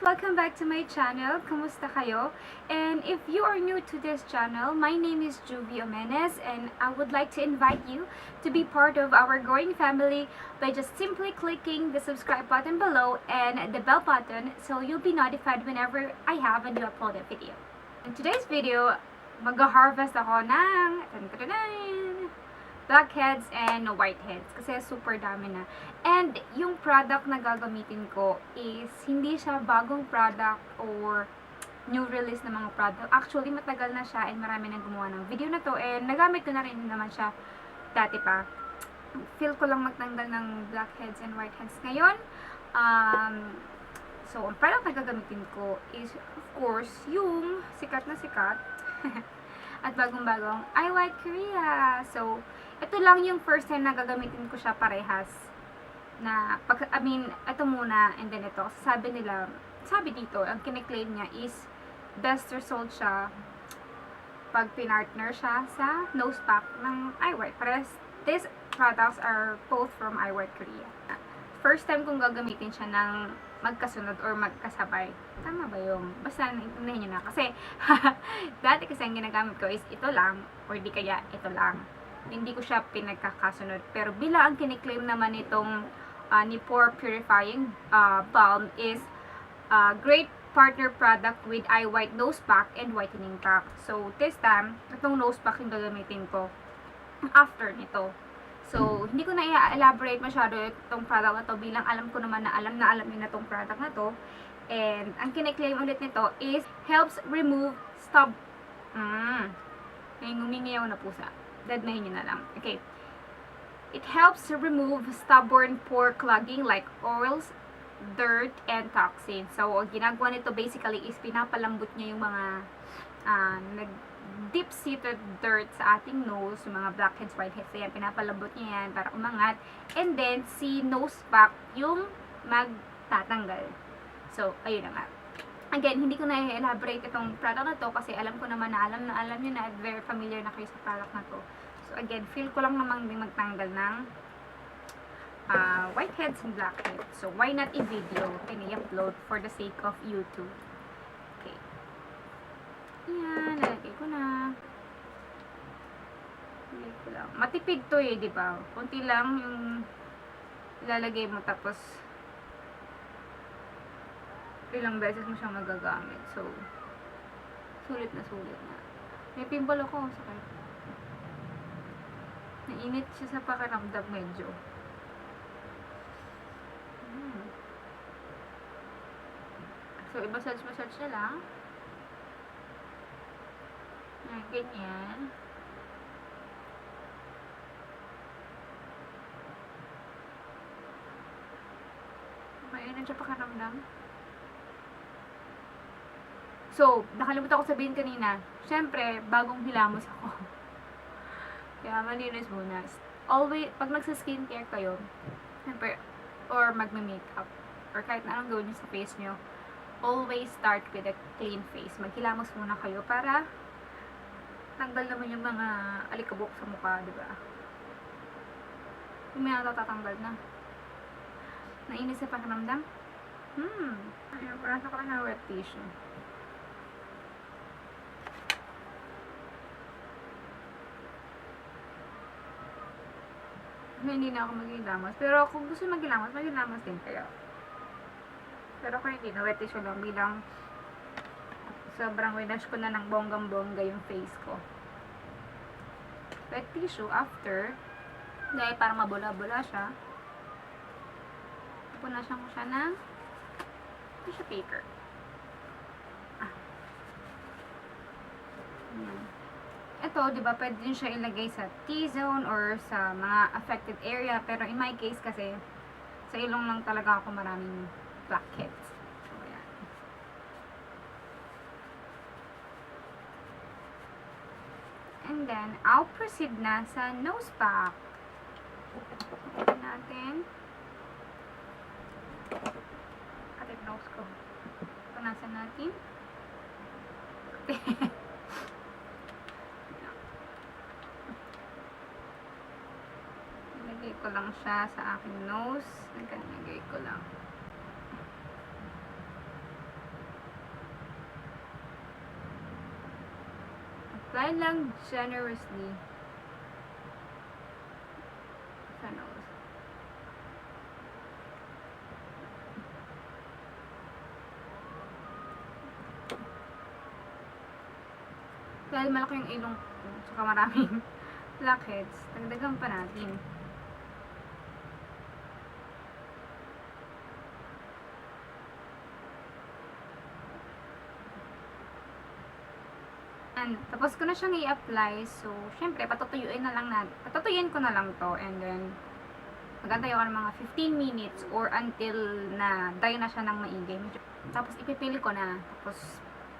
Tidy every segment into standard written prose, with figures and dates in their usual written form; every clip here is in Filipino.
Welcome back to my channel. Kumusta kayo? And if you are new to this channel, my name is Juvy Omenez and I would like to invite you to be part of our growing family by just simply clicking the subscribe button below and the bell button so you'll be notified whenever I have a new uploaded video. In today's video, mag-harvest ako ng blackheads and whiteheads kasi super dami na. And yung product na gagamitin ko is hindi siya bagong product or new release na mga product. Actually, matagal na siya and marami nang gumawa ng video na to and nagamit ko na rin naman siya dati pa. Feel ko lang magtanggal ng blackheads and whiteheads ngayon. So, ang product na gagamitin ko is, of course, yung sikat na sikat at bagong-bagong I Like Korea. So, ito lang yung first time na gagamitin ko siya parehas. Ito muna, and then ito. Sabi dito, ang kiniklaim niya is best result siya pag pinartner siya sa nose pack ng iWhite. These products are both from iWhite Korea. First time kong gagamitin siya ng magkasunod or magkasabay. Tama ba yung? Basta naintindihan nyo na. Kasi, dati kasi ang ginagamit ko is ito lang, or di kaya ito lang. Hindi ko siya pinagkakasunod. Pero bila ang kiniklaim naman itong ni Pore Purifying Balm is great partner product with iWhite Nose Pack and Whitening Pack. So, this time, itong nose pack yung gagamitin ko after nito. So, hindi ko na i-elaborate masyado itong product na to bilang alam ko naman na alam yun na itong product na to. And, ang kiniklaim ulit nito is helps remove May ngumingiyaw na pusa. Dadmahin nyo na lang. Okay. It helps to remove stubborn pore clogging like oils, dirt, and toxins. So, ang ginagawa nito basically is pinapalambot niya yung mga deep-seated dirt sa ating nose, yung mga blackheads, whiteheads, ayan, pinapalambot niya yan para umangat. And then, si nose pack yung magtatanggal. So, ayun na nga. Again, hindi ko na i-elaborate itong product na to kasi alam ko naman na alam nyo na at very familiar na kayo sa product na to. So, again, feel ko lang namang din magtanggal ng whiteheads and blackheads. So, why not i-video and i-upload for the sake of YouTube? Okay. Yan, lalagay ko na. Lalagay ko lang. Matipid to eh, di ba? Kunti lang yung ilalagay mo tapos ilang beses mo siyang magagamit. So, sulit na. May pimple ako, sakit. Nainit siya sa pakiramdam medyo. So, i-massage na lang. Ganyan. Mainit siya pakiramdam. So, nakalimutan ko sabihin kanina, syempre, bagong hilamos ako. Kaya malinis muna. Always, pag nagsa-skincare kayo, syempre, or magme-makeup, or kahit na anong gawin nyo sa face nyo, always start with a clean face. Maghilamos muna kayo para tanggal naman yung mga alikabok sa mukha, di ba? Yung may natatanggal na. Nainis sa pakiramdam? Ayun, parang ako na wet tissue. Hindi na ako maghilamos. Pero kung gusto maghilamos din kayo. Pero kung hindi na, wet tissue lang bilang sobrang winash ko na ng bonggang-bongga yung face ko. Wet tissue after, dahil parang mabula-bula siya, punasan ko siya ng tissue paper. Ito, di ba, pwede din siya ilagay sa T-zone or sa mga affected area. Pero in my case kasi, sa ilong lang talaga ako maraming blackheads. So, ayan. And then, I'll proceed na sa nose pack. Ito natin. Atit nose ko. Punasan natin. Lagay ko lang siya sa aking nose. Lagay ko lang. Apply lang generously. Sa nose. Dahil malaki yung ilong ko, tsaka maraming blackheads, dagdagan pa natin. And, tapos ko na siyang i-apply, so, syempre, patutuyuin ko na lang to, and then, magantay ako ng mga 15 minutes, or until na dry na siya ng maigi. Tapos, ipipili ko na, tapos,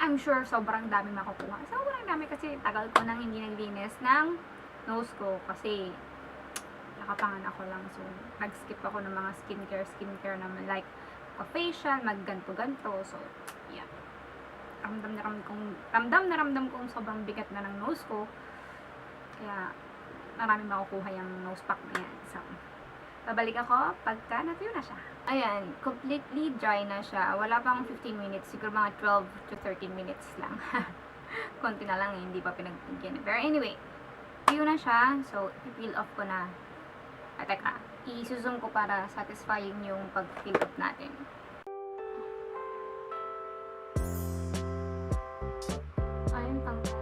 I'm sure sobrang dami makukuha. Sobrang dami kasi tagal ko nang hindi naglinis ng nose ko kasi nakapangan ako lang. So, nag-skip ako ng mga skincare naman like facial, mag-ganto-ganto. So, yeah. Ramdam na ramdam kong sobrang bigat na ng nose ko. Kaya, marami makukuha yung nose pack na yan. So, babalik ako pagka natuyo na siya. Ayan, completely dry na siya. Wala pang 15 minutes. Siguro mga 12 to 13 minutes lang. Konti na lang eh, hindi pa pinagpigyan. Pero anyway, tuyo na siya. So, i-peel off ko na. At teka, i-zoom ko para satisfying yung pag-peel off natin. Ayun, tanggal.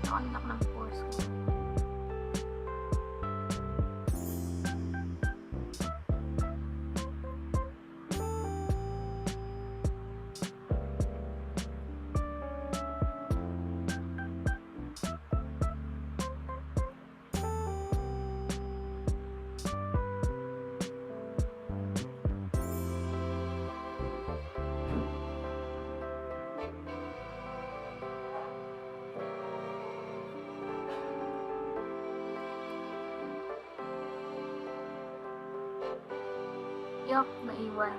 Nakanlak ng pores ko. Yuck, naiwan.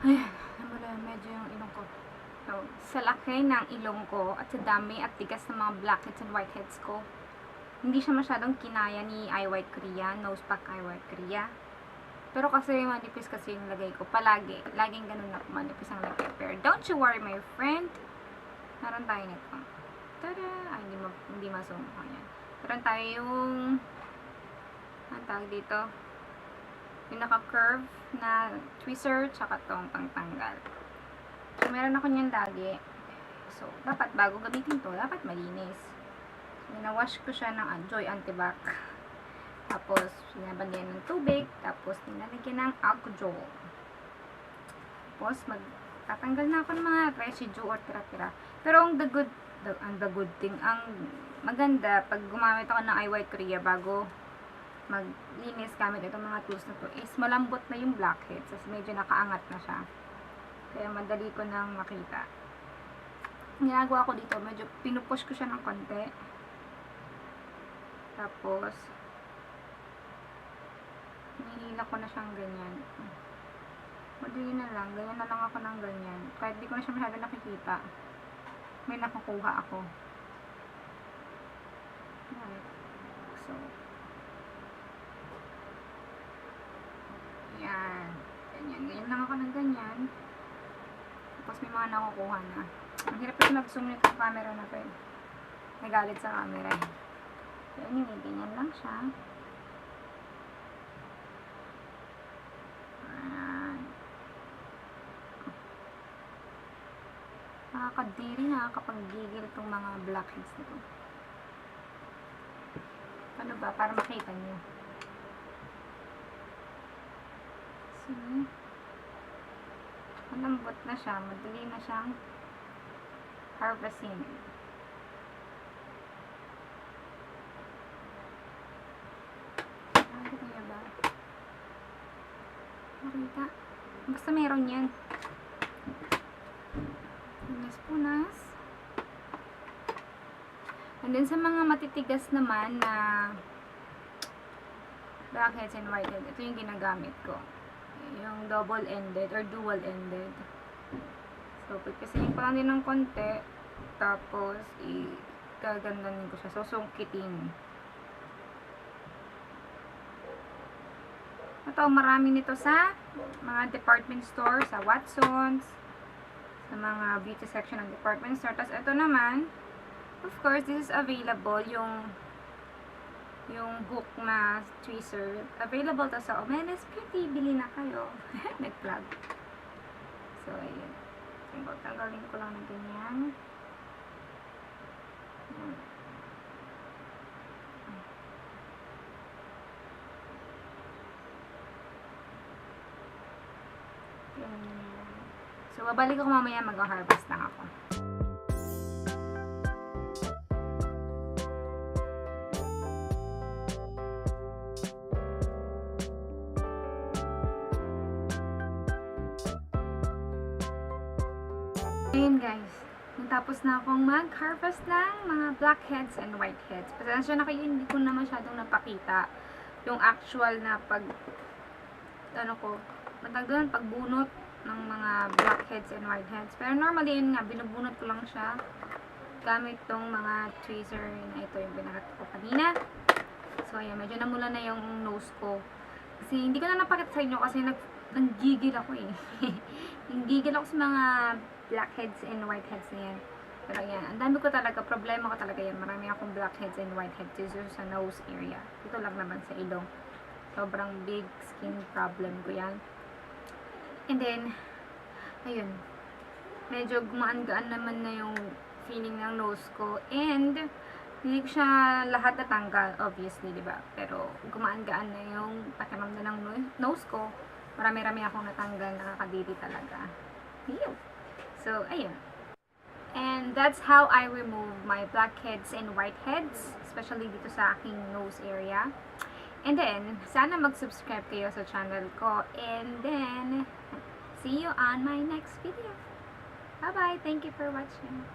Ayan, namula medyo yung ilong ko. So, sa laki ng ilong ko at sa dami at tigas ng mga blackheads and whiteheads ko, hindi siya masyadong kinaya ni Eye White Korea, nose pack Eye White Korea. Pero kasi manipis kasi yung lagay ko palagi. Laging ganun na manipis ang lagay. Pero don't you worry my friend. Meron tayo nito. Tada! Ay, hindi masum. Ayan. Meron tayo yung ang tawag dito. Yung naka-curve na tweezer tsaka tong pangtanggal. So, meron ako niyan lagi. So, dapat bago gamitin to, dapat malinis. So, na-wash ko siya ng Joy Antibac. Tapos, sinabandihan ng tubig. Tapos, nilalagyan ng alcohol. Tapos, magtatanggal na ako ng mga residue or tira-tira. Pero, ang the good thing, ang maganda, pag gumamit ako ng Eye White Korea bago maglinis gamit itong mga tools na to, is malambot na yung blackheads. Tapos, medyo nakaangat na siya. Kaya, madali ko nang makita. Ginagawa ko dito, medyo pinupush ko siya ng konti. Tapos, nihila ko na siyang ganyan. Madali na lang. Ganyan na lang ako ng ganyan. Kahit di ko na siya masyado nakikita. May nakukuha ako. Right. So, yan. Ganyan. Ganyan lang ako ng ganyan. Tapos may mga nakukuha na. Ang hirap kasi mag-zoom nito sa camera na to eh. Nagalit sa camera eh. So, anyway, ganyan lang siya. Ayan. Nakakadiri, nakakapanggigil itong mga blackheads nito. Ano ba? Para makita niyo. See? Malambot na siya. Madali na siyang harvesting. Nakita niyo ba? Makita. Basta meron yan. Punas. And then sa mga matitigas naman na blackheads and whitehead, ito yung ginagamit ko. Yung double-ended or dual-ended. So, pagkasayin ko lang din ng konti. Tapos, gagandanin ko siya. So, sungkitin. Ito, marami nito sa mga department store, sa Watsons, sa mga beauty section ng department store. Tapos, ito naman, of course, this is available, yung hook na tweezer. Available to sa Omenez. Pretty, bili na kayo. Nag-plug. So, ayun. Tanggalin ko lang ng ganyan. So, babalik ako mamaya, mag-harvest lang ako. Ayun guys, natapos na akong mag-harvest ng mga blackheads and whiteheads. Pasensya na kayo, hindi ko na masyadong napakita yung actual na pagbunot ng mga blackheads and whiteheads. Pero normally yun nga, binubunot ko lang siya gamit tong mga tweezer na ito yung binakat ko kanina. So ayan, medyo namula na yung nose ko. Kasi hindi ko na napakita sa inyo kasi nanggigil ako eh. Nanggigil ako sa mga blackheads and whiteheads na yan. Pero yan, ang dami ko talaga, problema ko talaga yan. Marami akong blackheads and whiteheads sa nose area. Ito lang naman sa ilong. Sobrang big skin problem ko yan. And then, ayun, medyo gumaan-gaan naman na yung feeling ng nose ko. And, hindi ko siya lahat natanggal, obviously, diba? Pero, gumaan-gaan na yung pakiramdam ng nose ko. Marami-rami akong natanggal, nakakadiri talaga. Ew. So, ayun. And that's how I remove my blackheads and whiteheads, especially dito sa aking nose area. And then, sana mag-subscribe kayo sa channel ko. And then, see you on my next video. Bye-bye. Thank you for watching.